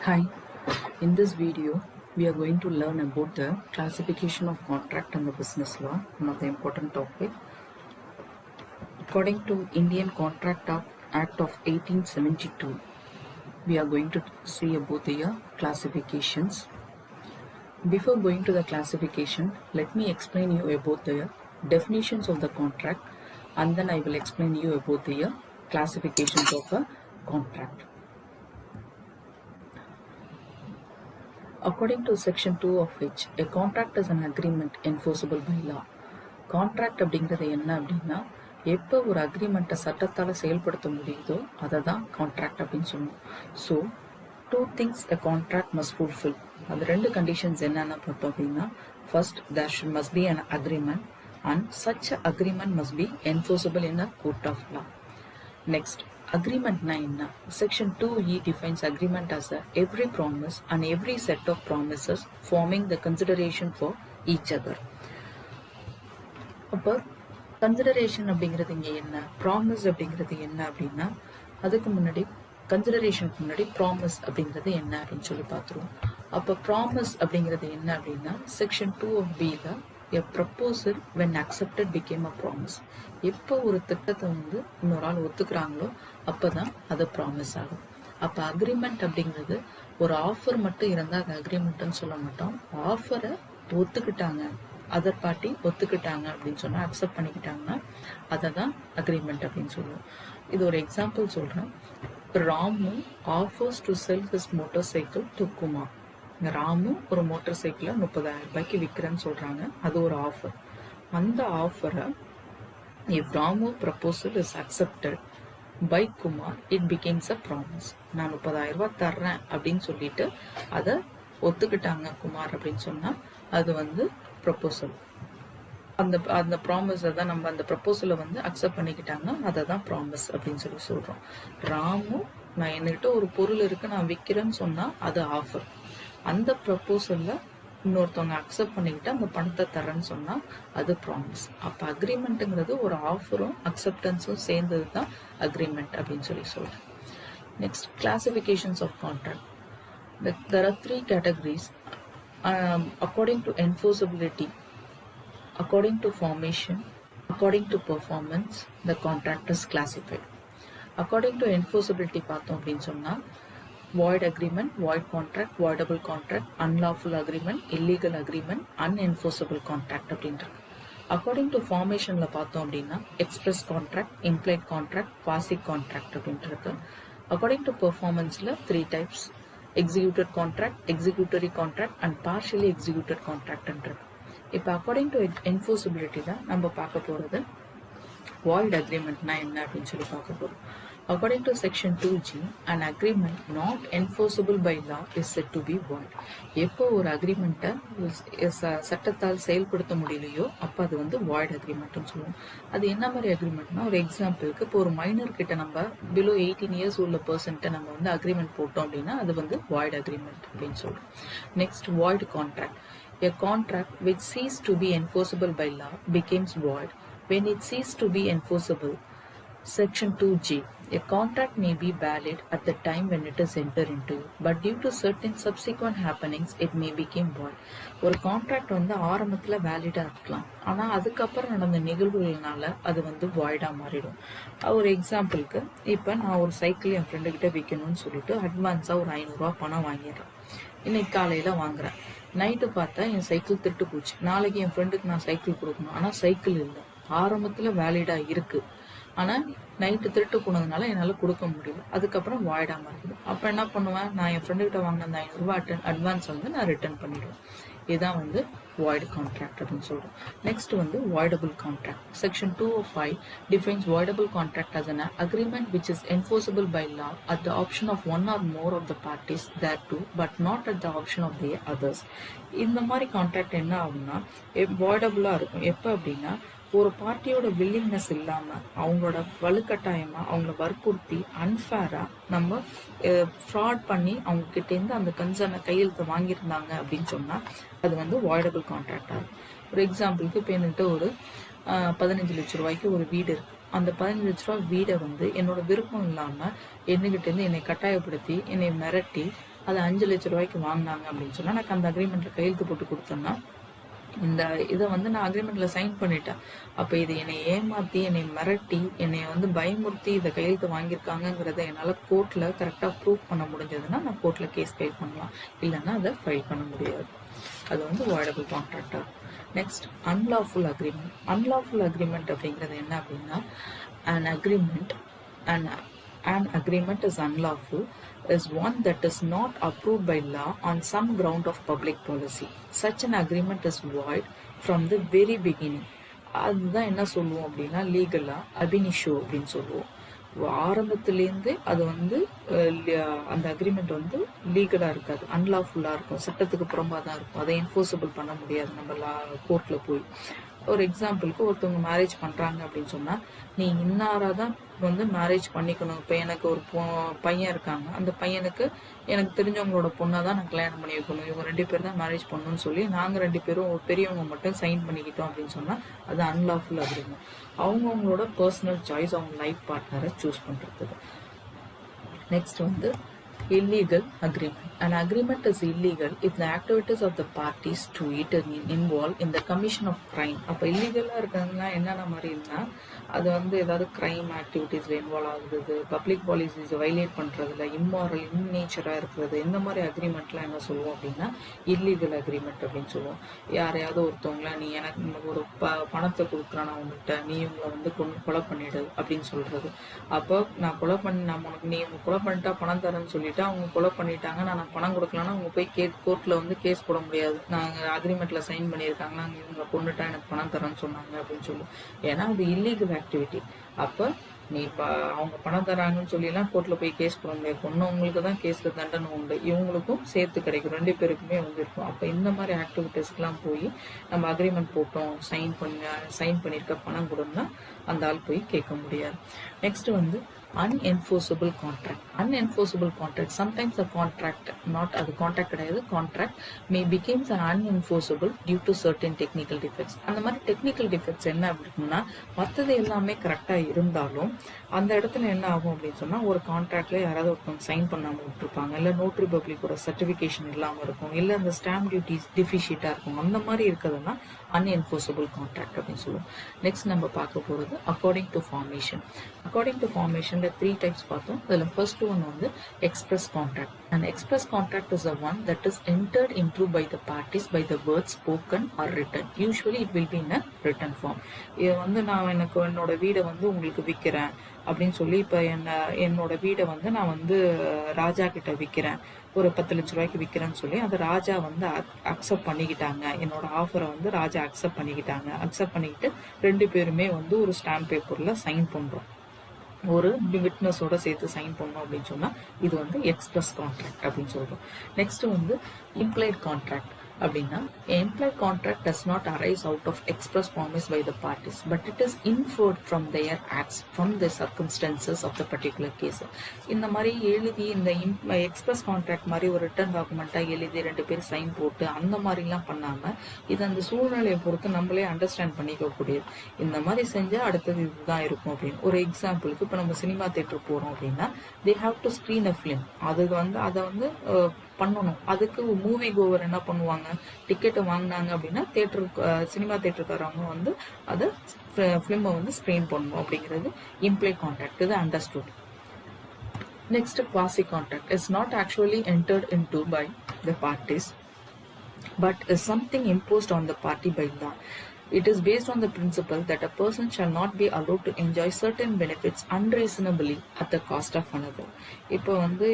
Hi, in this video, we are going to learn about the classification of contract and the business law, one of the important topic. According to Indian Contract Act of 1872, we are going to see about the classifications. Before going to the classification, let me explain you about the definitions of the contract, and then I will explain you about the classifications of a contract. According to section 2 of which, a contract is an agreement enforceable by law. Contract அப்படிங்கிறது என்ன அப்படின்னா, எப்போ ஒரு அக்ரிமெண்ட்டை சட்டத்தால் செயல்படுத்த முடியுதோ அதை தான் கான்ட்ராக்ட் அப்படின்னு சொல்லணும். So 2 things a contract must fulfill. அந்த 2 conditions என்னென்ன பார்த்தோம் அப்படின்னா, first there must be an agreement and such agreement must be enforceable in a court of law. Next, agreement na enna? Section 2E defines agreement as every promise and every set of promises forming the consideration for each other. அப்போ consideration அப்படிங்கிறது இங்கே என்ன, promise அப்படிங்கிறது என்ன அப்படின்னா, அதுக்கு முன்னாடி கன்சிடரேஷனுக்கு முன்னாடி ப்ராமிஸ் அப்படிங்கிறது என்ன அப்படின்னு சொல்லி பார்த்துருவோம். அப்போ ப்ராமிஸ் அப்படிங்கிறது என்ன அப்படின்னா, section 2 of Bல a proposal when accepted became a promise. எப்போ ஒரு திட்டத்தை இன்னொரு ஆள் ஒத்துக்கிறாங்களோ அப்போதான் அது ப்ராமிஸ் ஆகும். அப்போ அக்ரிமெண்ட் அப்படிங்கிறது ஒரு ஆஃபர் மட்டும் இருந்தால் அது அக்ரிமெண்ட்னு சொல்ல மாட்டோம். ஆஃபரை ஒத்துக்கிட்டாங்க, அதர் பார்ட்டி ஒத்துக்கிட்டாங்க அப்படின்னு சொன்னா, அக்செப்ட் பண்ணிக்கிட்டாங்கன்னா அதை தான் அக்ரிமெண்ட் அப்படின்னு சொல்லுவோம். இது ஒரு எக்ஸாம்பிள் சொல்றேன். Ramu offers to sell his motor cycle to Kumar. Ramu ஒரு மோட்டார் சைக்கிளை 30,000 ரூபாய்க்கு விற்கிறேன்னு சொல்றாங்க, அது ஒரு ஆஃபர். அந்த ஆஃபரை if Ramu proposal is accepted by Kumar, it becomes a promise. நான் 30,000 ரூபாய் தர்றேன் அப்படின்னு சொல்லிட்டு அதை ஒத்துக்கிட்டாங்க குமார் அப்படின்னு சொன்னா அது ப்ரொபோசல். அந்த ப்ராமிஸை தான் நம்ம அந்த ப்ரொபோசலை அக்செப்ட் பண்ணிக்கிட்டாங்கன்னா அதை தான் ப்ராமிஸ் அப்படின்னு சொல்றோம். ராமு நான் என்கிட்ட ஒரு பொருள் இருக்கு நான் விற்கிறேன்னு சொன்னா அது ஆஃபர். அந்த ப்ரொபோசல்ல இன்னொருத்தவங்க அக்செப்ட் பண்ணிக்கிட்டு அந்த பணத்தை தரேன்னு சொன்னா அது ப்ராமிஸ். அப்ப அக்ரிமெண்ட்ங்கிறது ஒரு ஆஃபரும் அக்செப்டன்ஸும் சேர்ந்தது தான் அக்ரிமெண்ட் அப்படின்னு சொல்றேன். Next, classifications of contract. There are 3 categories. According to enforceability, according to formation, according to performance, the contract is classified. According to enforceability பார்த்தோம் அப்படின்னு சொன்னா, void agreement, void contract, voidable contract, unlawful agreement, illegal agreement, unenforceable contract அப்படின்றது. According to formationல பார்த்தோம் அப்படின்னா, express contract, implied contract, quasi contract அப்படின்றது. According to performanceல 3 types: executed contract, executory contract and partially executed contract என்றது. இப்போ according to enforceability தான் நம்ம பார்க்க போறது void agreementனா என்ன அப்படின்னு சொல்லி பார்க்க போறோம். According to section 2G, an agreement not enforceable by law is said to be void. எப்போ ஒரு அக்ரிமெண்ட்டை சட்டத்தால் செயல்படுத்த முடியலையோ அப்போ அது void agreementனு சொல்லுவோம். அது என்ன மாதிரி அக்ரிமெண்ட்னா, ஒரு எக்ஸாம்பிளுக்கு இப்போ ஒரு மைனர் கிட்ட நம்ம பிலோ 18 years உள்ள பர்சன்ட்ட நம்ம அக்ரிமெண்ட் போட்டோம் அப்படின்னா அது void agreement அப்படின்னு சொல்றோம். Next, void contract. A contract which ceased to be enforceable by law becomes void when it ceased to be enforceable. Section 2G. A contract may be valid at the time when it is entered into, but due to certain subsequent happenings, it may become void. ஒரு contract ஆரம்பத்துல வேலிடா இருக்கலாம், ஆனா அதுக்கப்புறம் நடந்த நிகழ்வுகள்னால அது வாய்டா மாறிடும். ஒரு எக்ஸாம்பிளுக்கு, இப்ப நான் ஒரு சைக்கிள் என் ஃப்ரெண்டு கிட்ட விற்கணும்னு சொல்லிட்டு அட்வான்ஸா ஒரு 500 ரூபாய் பணம் வாங்கிடுறேன். இன்னைக்கு காலையில வாங்குறேன், நைட்டு பார்த்தா என் சைக்கிள் திருட்டு போச்சு. நாளைக்கு என் ஃப்ரெண்டுக்கு நான் சைக்கிள் கொடுக்கணும், ஆனா சைக்கிள் இல்லை. ஆரம்பத்துல வேலிடா இருக்கு, ஆனா நைட்டு திருட்டு போனதுனால என்னால கொடுக்க முடியல. அதுக்கப்புறம் வாய்டா மாறிடும். அப்ப என்ன பண்ணுவேன், நான் என் ஃப்ரெண்டு கிட்ட வாங்கின அந்த 500 ரூபாய் அட்வான்ஸ் நான் ரிட்டர்ன் பண்ணிடுவேன். இதுதான் void contract அப்படின்னு சொல்றோம். Next voidable contract. Section 205 defines voidable contract as an agreement which is enforceable by law at the option of one or more of the parties thereto, but not at the option of the others. இந்த மாதிரி contract என்ன ஆகும்னா voidable இருக்கும். எப்ப அப்படின்னா, ஒரு பார்ட்டியோட willingness இல்லாம அவங்களோட வலுக்கட்டாயமா அவங்கள வற்புறுத்தி அன்ஃபேரா நம்ம ஃப்ராட் பண்ணி அவங்க கிட்ட இருந்து அந்த கன்சர்னை கையெழுத்து வாங்கியிருந்தாங்க அப்படின்னு சொன்னா அது வாய்டபிள் கான்ட்ராக்டா இருக்கும். ஒரு எக்ஸாம்பிளுக்கு இப்போ என்கிட்ட ஒரு 15 லட்சம் ரூபாய்க்கு ஒரு வீடு இருக்கு. அந்த 15 லட்ச ரூபாய் வீடை என்னோட விருப்பம் இல்லாம என்கிட்ட இருந்து என்னை கட்டாயப்படுத்தி என்னை மிரட்டி அதை 5 லட்சம் ரூபாய்க்கு வாங்கினாங்க அப்படின்னு சொன்னா எனக்கு அந்த அக்ரிமெண்ட்ல கையெழுத்து போட்டு கொடுத்தேன்னா இந்த இதை வந்து நான் அக்ரிமெண்ட்ல சைன் பண்ணிட்டேன். அப்ப இது என்னை ஏமாத்தி, என்னை மிரட்டி, என்னை வந்து பயமுறுத்தி இதை கையெழுத்து வாங்கியிருக்காங்கிறத என்னால கோர்ட்ல கரெக்டா ப்ரூவ் பண்ண முடிஞ்சதுன்னா நான் கோர்ட்ல கேஸ் ஃபைல் பண்ணலாம். இல்லைன்னா அதை ஃபைல் பண்ண முடியாது. அது வந்து வாய்டபிள் கான்ட்ராக்டா. Next unlawful agreement. Unlawful agreement அப்படிங்கிறது என்ன அப்படின்னா, an agreement an agreement is unlawful is one that is not approved by law on some ground of public policy. Such an agreement is void from the very beginning. அதுதான் என்ன சொல்லுவோம் அப்படின்னா லீகலா அபினிஷோ அப்படின்னு சொல்லுவோம். ஆரம்பத்திலேருந்து அது வந்து அந்த அக்ரிமெண்ட் வந்து லீகலா இருக்காது, அன்லாஃபுல்லா இருக்கும், சட்டத்துக்கு புறம்பா தான் இருக்கும். அதை என்ஃபோர்ஸபிள் பண்ண முடியாது நம்ம கோர்ட்ல போய். ஒரு எக்ஸாம்பிளுக்கு ஒருத்தவங்க மேரேஜ் பண்றாங்க அப்படின்னு சொன்னா நீ இன்னாராதான் வந்து மேரேஜ் பண்ணிக்கணும். இப்ப எனக்கு ஒரு பையன் இருக்காங்க, அந்த பையனுக்கு எனக்கு தெரிஞ்சவங்களோட பொண்ணாதான் நான் கல்யாணம் பண்ணி வைக்கணும், இவங்க 2 பேர் தான் மேரேஜ் பண்ணணும்னு சொல்லி நாங்க 2 பேரும் பெரியவங்க மட்டும் சைன் பண்ணிக்கிட்டோம் அப்படின்னு சொன்னா அது அன்லாஃபுல் அக்ரிமெண்ட். அவங்கவுங்களோட பர்சனல் சாய்ஸ், அவங்க லைஃப் பார்ட்னரை சூஸ் பண்றதுக்கு. நெக்ஸ்ட் வந்து illegal agreement. An agreement is illegal if the activities of the parties to it involve in the commission of crime. அப்ப இல்லீகலா இருக்கிறதுனா என்னென்ன மாதிரி இருந்தா அது வந்து ஏதாவது கிரைம் ஆக்டிவிட்டிஸ்ல இன்வால்வ் ஆகுறது, பப்ளிக் பாலிசிஸ் வைலேட் பண்றதுல, இம்மாரல் இன்னேச்சரா இருக்கிறது, இந்த மாதிரி அக்ரிமெண்ட்லாம் என்ன சொல்லுவோம் அப்படின்னா இல்லீகல் அக்ரிமெண்ட் அப்படின்னு சொல்லுவோம். யாரையாவது ஒருத்தவங்கள நீ எனக்கு ஒரு பணத்தை கொடுக்குறான் உங்ககிட்ட, நீ இவங்களை வந்து கொலை பண்ணிடு அப்படின்னு சொல்றது. அப்போ நான் கொலை பண்ண உனக்கு நீ கொலை பண்ணிட்டா பணம் தரேன்னு சொல்லிட்டு அவங்க கொலை பண்ணிட்டாங்க, நான் பணம் கொடுக்கலன்னா அவங்க போய் கோர்ட்ல வந்து கேஸ் போட முடியாது. நாங்க அக்ரிமெண்ட்ல சைன் பண்ணியிருக்காங்க, நாங்க இவங்களை கொண்டுட்டா எனக்கு பணம் தரேன்னு சொன்னாங்க அப்படின்னு சொல்லி. ஏன்னா அது இல்லீகல் ஆக்டிவிட்டி. அப்ப நீ அவங்க பணம் தராங்கன்னு சொல்லி எல்லாம் கோர்ட்ல போய் கேஸ் போட முடியாது. கொன்னவங்களுக்கு தான் கேஸ்ல தண்டனை உண்டு, இவங்களுக்கும் சேர்த்து கிடைக்கும், 2 பேருக்குமே வந்து இருக்கும். அப்ப இந்த மாதிரி ஆக்டிவிட்டிஸ்க்கு எல்லாம் போய் நம்ம அக்ரிமெண்ட் போட்டோம், சைன் பண்ணிருக்க பணம் கொடுன்னா அந்த ஆள் போய் கேட்க முடியாது. நெக்ஸ்ட் வந்து unenforceable contract. Unenforceable contract, sometimes the contract, not அது contract கிடையாது, contract may becomes an unenforceable due to certain technical defects. அந்த மாதிரி technical defects என்ன அப்படின்னா மற்றது எல்லாமே கரெக்டா இருந்தாலும் அந்த இடத்துல என்ன ஆகும் அப்படின்னு சொன்னா ஒரு கான்ட்ராக்ட்ல யாராவது ஒருத்தவங்க சைன் பண்ணாம விட்டுருப்பாங்க, இல்ல நோட்டரி பப்ளிக்கோட சர்டிபிகேஷன் இல்லாம இருக்கும், இல்ல அந்த ஸ்டாம்ப் டியூட்டிஸ் டிஃபிஷியட்டா இருக்கும். அந்த மாதிரி இருக்கிறதுனா unenforceable contract அப்படின்னு சொல்லுவோம். நெக்ஸ்ட் நம்ம பார்க்க போறது according to formation. According to formation 3 types பார்த்தோம். அதுல first one வந்து express contract. An express contract is the one that is entered into by the parties by the words spoken or written. Usually it will be in a written form. இது வந்து நான் என்னோட வீடை வந்து உங்களுக்கு விற்கிறேன் அப்படின்னு சொல்லி, இப்ப என்னோட வீடை வந்து நான் வந்து ராஜா கிட்ட விற்கிறேன், ஒரு 10 லட்சம் ரூபாய்க்கு விற்கிறேன்னு சொல்லி அந்த ராஜா வந்து அக்செப்ட் பண்ணிக்கிட்டாங்க. என்னோட ஆஃபரை வந்து ராஜா அக்செப்ட் பண்ணிக்கிட்டு 2 பேருமே வந்து ஒரு ஸ்டாம்ப் பேப்பர்ல சைன் பண்றோம், ஒரு விட்னஸோட சேர்த்து சைன் பண்ணோம் அப்படின்னு சொன்னா இது வந்து எக்ஸ்பிரஸ் கான்ட்ராக்ட் அப்படின்னு சொல்றோம். நெக்ஸ்ட் வந்து இம்ப்ளைட் கான்ட்ராக்ட் அப்படின்னா implied contract does not arise out of express promise by the parties, but it is inferred from their acts, from the circumstances of the particular case. இந்த மாதிரி எழுதி இந்த express contract மாதிரி ஒரு return டாக்குமெண்டா எழுதி 2 பேர் sign போட்டு அந்த மாதிரி எல்லாம் பண்ணாம இது அந்த சூழ்நிலையை பொறுத்து நம்மளே அண்டர்ஸ்டாண்ட் பண்ணிக்க கூடியது. இந்த மாதிரி செஞ்சா அடுத்தது இதுதான் இருக்கும் அப்படின்னு. ஒரு எக்ஸாம்பிளுக்கு இப்ப நம்ம சினிமா தியேட்டர் போறோம் அப்படின்னா they have to screen a film. அதை வந்து பண்ணணும். அதுக்கு மூவி கோவர் என்ன பண்ணுவாங்க, டிக்கெட்டை வாங்கினாங்க அப்படின்னா சினிமா தியேட்டருக்காரவங்க வந்து அதை பிலிமை வந்து ஸ்கிரீன் பண்ணணும் அப்படிங்கிறது இம்ப்ளைட் கான்ட்ராக்ட். இது understood. Next quasi contract is not actually entered into by the parties but is something imposed on the party by law. It is based on the principle that a person shall not be allowed to enjoy certain benefits unreasonably at the cost of another. இப்போ வந்து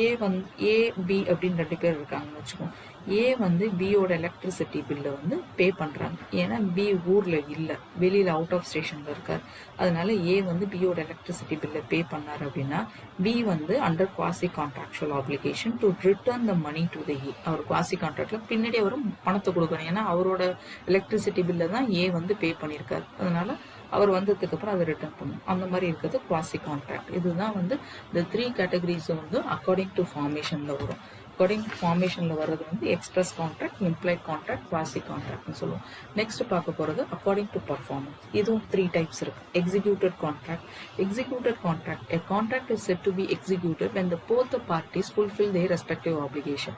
ஏ B அப்படின்னு 2 பேர் இருக்காங்கன்னு வச்சுக்கோம். ஏ வந்து பியோட electricity பில்லை வந்து பே பண்றாங்க. ஏன்னா பி ஊர்ல இல்ல, வெளியில அவுட் ஆஃப் ஸ்டேஷன்ல இருக்காரு. அதனால ஏ வந்து பியோட எலக்ட்ரிசிட்டி பில்லை பே பண்ணாரு அப்படின்னா பி வந்து under quasi contractual obligation to return the money to the A. அவர் குவாசி கான்ட்ராக்ட்ல பின்னாடி அவரும் பணத்தை கொடுக்கணும். ஏன்னா அவரோட எலக்ட்ரிசிட்டி பில்லை தான் ஏ வந்து பே பண்ணியிருக்காரு. அதனால அவர் வந்ததுக்கு அப்புறம் அதை ரிட்டர்ன் பண்ணும். அந்த மாதிரி இருக்கிறது குவாசி கான்ட்ராக்ட். இதுதான் வந்து இந்த 3 கேட்டகரிஸ் வந்து அக்கார்டிங் டு ஃபார்மேஷன்ல வரும். அக்கார்டிங் டு ஃபார்மேஷனில் வர்றது வந்து express contract, implied contract, quasi கான்ட்ராக்ட்னு சொல்லுவோம். நெக்ஸ்ட் பார்க்க போகிறது அக்கார்டிங் டு பர்ஃபார்மன்ஸ். இதுவும் 3 டைப்ஸ் இருக்கு. Executed contract. Executed contract, a contract is said to be executed when the both the parties fulfill their respective obligation.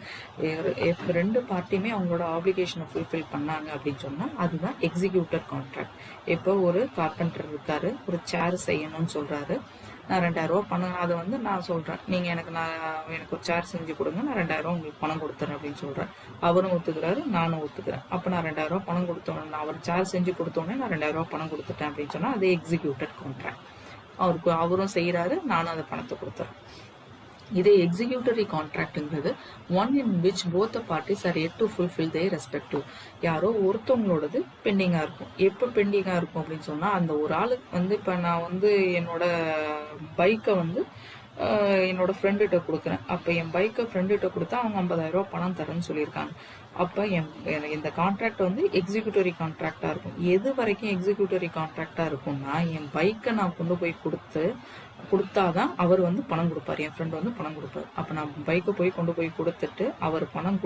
ரெண்டு பார்ட்டியுமே அவங்களோட ஆப்ளிகேஷனை ஃபுல்ஃபில் பண்ணாங்க அப்படின்னு சொன்னால் அதுதான் எக்ஸிக்யூட்டட் கான்ட்ராக்ட். இப்போ ஒரு கார்பெண்டர் இருக்காரு, ஒரு சேர் செய்யணும்னு சொல்றாரு. நான் 2000 ரூபா பணம், அதை வந்து நான் சொல்கிறேன், நீங்கள் எனக்கு ஒரு சேர் செஞ்சு கொடுங்க, நான் 2000 ரூபா உங்களுக்கு பணம் கொடுத்துறேன் அப்படின்னு சொல்கிறேன். அவரும் ஒத்துக்கிறாரு, நானும் ஒத்துக்கிறேன். அப்போ நான் 2000 ரூபா பணம் கொடுத்தோன்னே, நான் அவர் சேர் செஞ்சு கொடுத்தோன்னே நான் 2000 ரூபா பணம் கொடுத்துட்டேன் அப்படின்னு சொன்னால் அது எக்ஸிக்யூட்டட் கான்ட்ராக்ட். அவரும் செய்கிறாரு, நானும் அந்த பணத்தை கொடுத்துறேன். இதே எக்ஸிக்யூட்டரி கான்ட்ராக்ட்ங்கிறது one in which both the parties are yet to fulfil their respective. யாரோ ஒருத்தவங்களோடது பெண்டிங்காக இருக்கும். எப்போ பெண்டிங்காக இருக்கும் அப்படின்னு சொன்னால், அந்த ஒரு ஆளுக்கு வந்து இப்போ நான் வந்து என்னோட பைக்கை வந்து என்னோட ஃப்ரெண்டுகிட்ட கொடுக்குறேன். அப்போ என் பைக்கை ஃப்ரெண்டுகிட்ட கொடுத்தா அவங்க 50,000 ரூபா பணம் தரேன்னு சொல்லியிருக்காங்க. அப்போ இந்த கான்ட்ராக்ட் வந்து எக்ஸிக்யூட்டரி கான்ட்ராக்டாக இருக்கும். எது வரைக்கும் எக்ஸிக்யூட்டரி கான்ட்ராக்டாக இருக்கும்னா, என் பைக்கை நான் கொண்டு போய் கொடுத்தாதான் அவர் வந்து பணம் கொடுப்பார், என் ஃப்ரெண்ட் வந்து பணம் கொடுப்பார். அப்போ நான் பைக்கை கொண்டு போய் கொடுத்துட்டு அவர் பணம்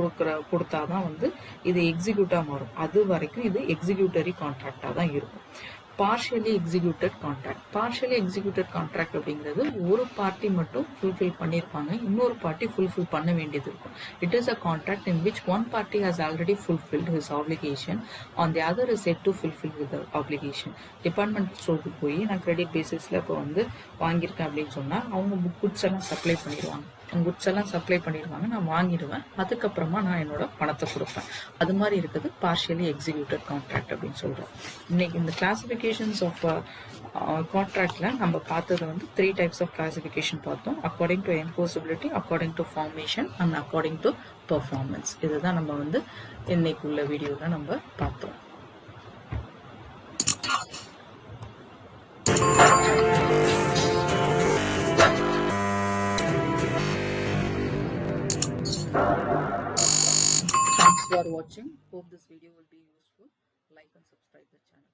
கொடுத்தாதான் வந்து இது எக்ஸிக்யூட்டாக மாறும். அது வரைக்கும் இது எக்ஸிக்யூட்டரி கான்ட்ராக்டாக தான் இருக்கும். Partially executed contract. Partially executed contract அப்படிங்கிறது ஒரு பார்ட்டி மட்டும் ஃபுல்ஃபில் பண்ணியிருப்பாங்க, இன்னொரு பார்ட்டி ஃபுல்ஃபில் பண்ண வேண்டியது இருக்கும். It is a contract in which one party has already fulfilled his application on the other is set to fulfil with application. Department ஸ்டோருக்கு போய் நான் கிரெடிட் பேசிஸில் இப்போ வந்து வாங்கியிருக்கேன் அப்படின்னு சொன்னால் அவங்க குட்ஸ் எல்லாம் சப்ளை பண்ணிடுவாங்க. குட்ஸ் எல்லாம் சப்ளை பண்ணிடுவாங்க, நான் வாங்கிடுவேன். அதுக்கப்புறமா நான் என்னோட பணத்தை கொடுப்பேன். அது மாதிரி இருக்குது பார்ஷியலி எக்ஸிக்யூட்டட் கான்ட்ராக்ட் அப்படின்னு சொல்கிறோம். இன்னைக்கு இந்த கிளாசிஃபிகேஷன்ஸ் ஆஃப் கான்ட்ராக்ட்ல நம்ம பார்த்தது வந்து 3 டைப்ஸ் ஆஃப் கிளாசிஃபிகேஷன் பார்த்தோம். According to enforceability, according to formation and according to performance. இதுதான் நம்ம வந்து இன்னைக்கு உள்ள வீடியோவில் நம்ம பார்த்தோம். Thanks for watching. Hope this video will be useful. Like and subscribe the channel.